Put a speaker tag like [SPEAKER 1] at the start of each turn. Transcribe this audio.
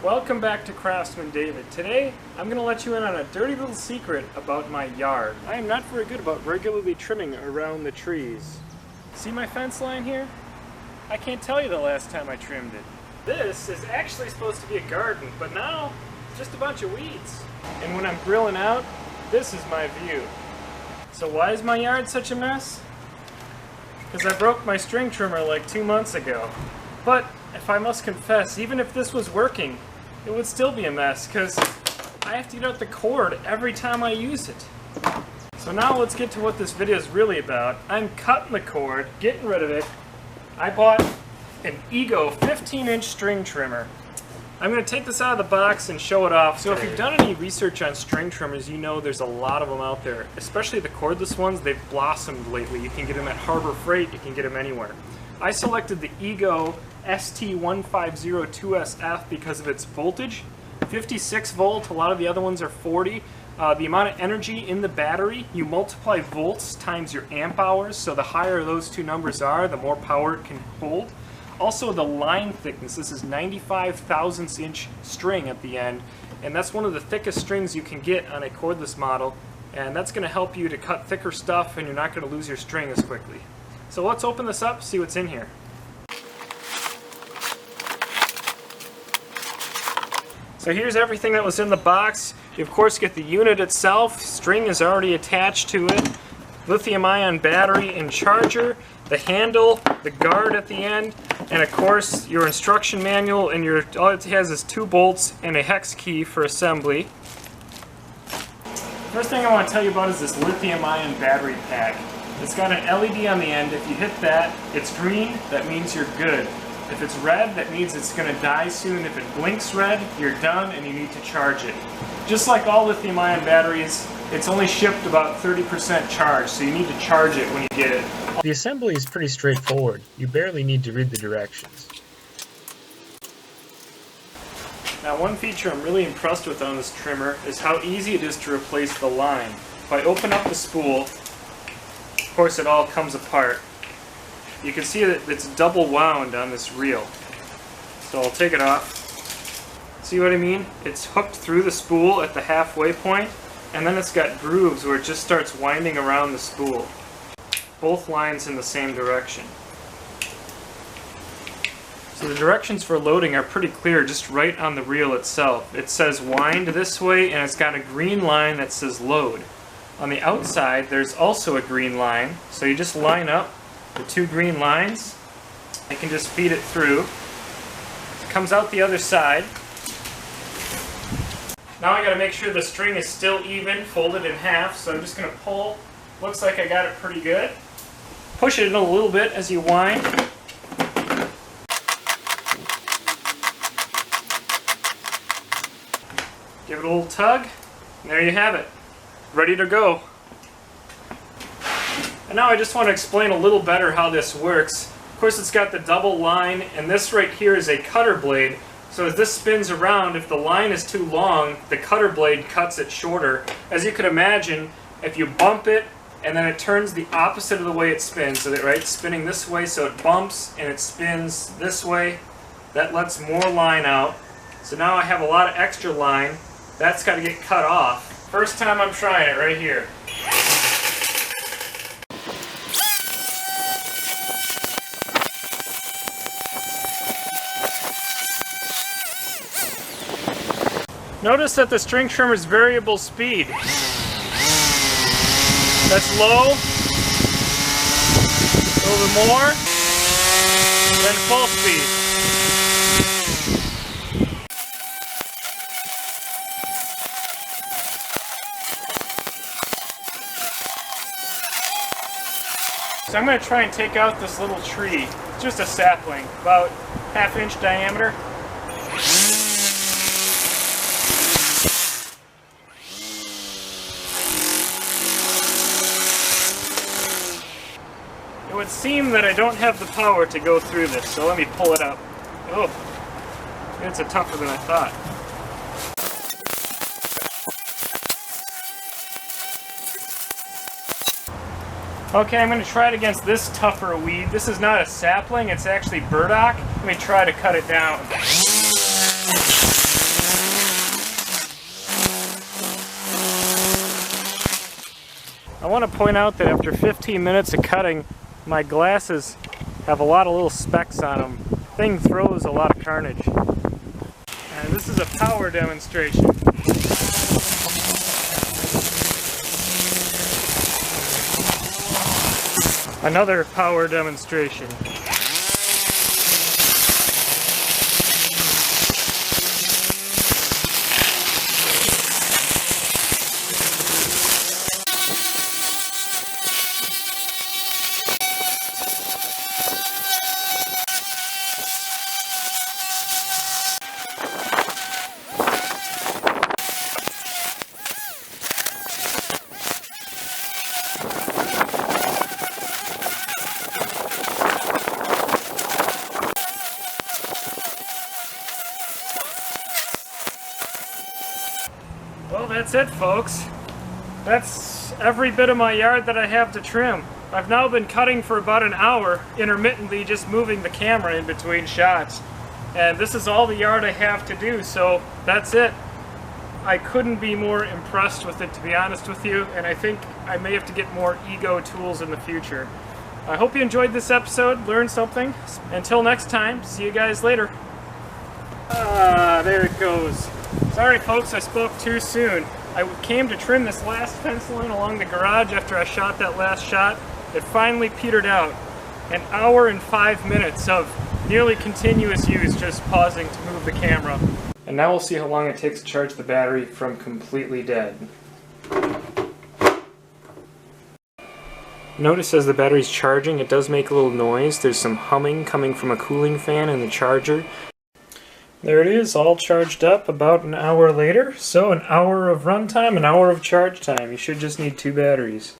[SPEAKER 1] Welcome back to Craftsman David. Today, I'm going to let you in on a dirty little secret about my yard. I am not very good about regularly trimming around the trees. See my fence line here? I can't tell you the last time I trimmed it. This is actually supposed to be a garden, but now it's just a bunch of weeds. And when I'm grilling out, this is my view. So why is my yard such a mess? Because I broke my string trimmer like 2 months ago. But if I must confess, even if this was working, it would still be a mess because I have to get out the cord every time I use it. So now let's get to what this video is really about. I'm cutting the cord, getting rid of it. I bought an Ego 15-inch string trimmer. I'm going to take this out of the box and show it off. So if you've done any research on string trimmers, you know there's a lot of them out there, especially the cordless ones. They've blossomed lately. You can get them at Harbor Freight, you can get them anywhere. I selected the Ego ST1502SF because of its voltage. 56 volt, a lot of the other ones are 40. The amount of energy in the battery, you multiply volts times your amp hours, so the higher those two numbers are, the more power it can hold. Also the line thickness, this is 95 thousandths inch string at the end, and that's one of the thickest strings you can get on a cordless model, and that's going to help you to cut thicker stuff and you're not going to lose your string as quickly. So let's open this up, see what's in here. So here's everything that was in the box. You of course get the unit itself, string is already attached to it, lithium-ion battery and charger, the handle, the guard at the end, and of course your instruction manual, and all it has is 2 bolts and a hex key for assembly. First thing I want to tell you about is this lithium-ion battery pack. It's got an LED on the end. If you hit that, it's green, that means you're good. If it's red, that means it's going to die soon. If it blinks red, you're done and you need to charge it. Just like all lithium-ion batteries, it's only shipped about 30% charged, so you need to charge it when you get it. The assembly is pretty straightforward. You barely need to read the directions. Now, one feature I'm really impressed with on this trimmer is how easy it is to replace the line. If I open up the spool, of course it all comes apart. You can see that it's double wound on this reel. So I'll take it off. See what I mean? It's hooked through the spool at the halfway point, and then it's got grooves where it just starts winding around the spool. Both lines in the same direction. So the directions for loading are pretty clear just right on the reel itself. It says wind this way, and it's got a green line that says load. On the outside there's also a green line, so you just line up the 2 green lines. I can just feed it through. It comes out the other side. Now I got to make sure the string is still even, folded in half, so I'm just going to pull. Looks like I got it pretty good. Push it in a little bit as you wind. Give it a little tug, and there you have it. Ready to go. And now I just want to explain a little better how this works. Of course it's got the double line, and this right here is a cutter blade. So as this spins around, if the line is too long, the cutter blade cuts it shorter. As you could imagine, if you bump it, and then it turns the opposite of the way it spins, so that right, it's spinning this way, so it bumps and it spins this way, that lets more line out. So now I have a lot of extra line. That's got to get cut off. First time I'm trying it right here. Notice that the string trimmer's variable speed. That's low, a little bit more, then full speed. So I'm going to try and take out this little tree. It's just a sapling, about ½ inch diameter. It would seem that I don't have the power to go through this, so let me pull it up. Oh, it's tougher than I thought. Okay, I'm going to try it against this tougher weed. This is not a sapling, it's actually burdock. Let me try to cut it down. I want to point out that after 15 minutes of cutting, my glasses have a lot of little specks on them. Thing throws a lot of carnage. And this is a power demonstration. Another power demonstration. Well, that's it, folks. That's every bit of my yard that I have to trim. I've now been cutting for about an hour, intermittently just moving the camera in between shots. And this is all the yard I have to do, so that's it. I couldn't be more impressed with it, to be honest with you, and I think I may have to get more ego tools in the future. I hope you enjoyed this episode, learned something. Until next time, see you guys later. There it goes. Sorry folks, I spoke too soon. I came to trim this last fence line along the garage after I shot that last shot. It finally petered out. An hour and 5 minutes of nearly continuous use, just pausing to move the camera. And now we'll see how long it takes to charge the battery from completely dead. Notice as the battery's charging, it does make a little noise. There's some humming coming from a cooling fan in the charger. There it is, all charged up about an hour later. So an hour of runtime, an hour of charge time. You should just need 2 batteries.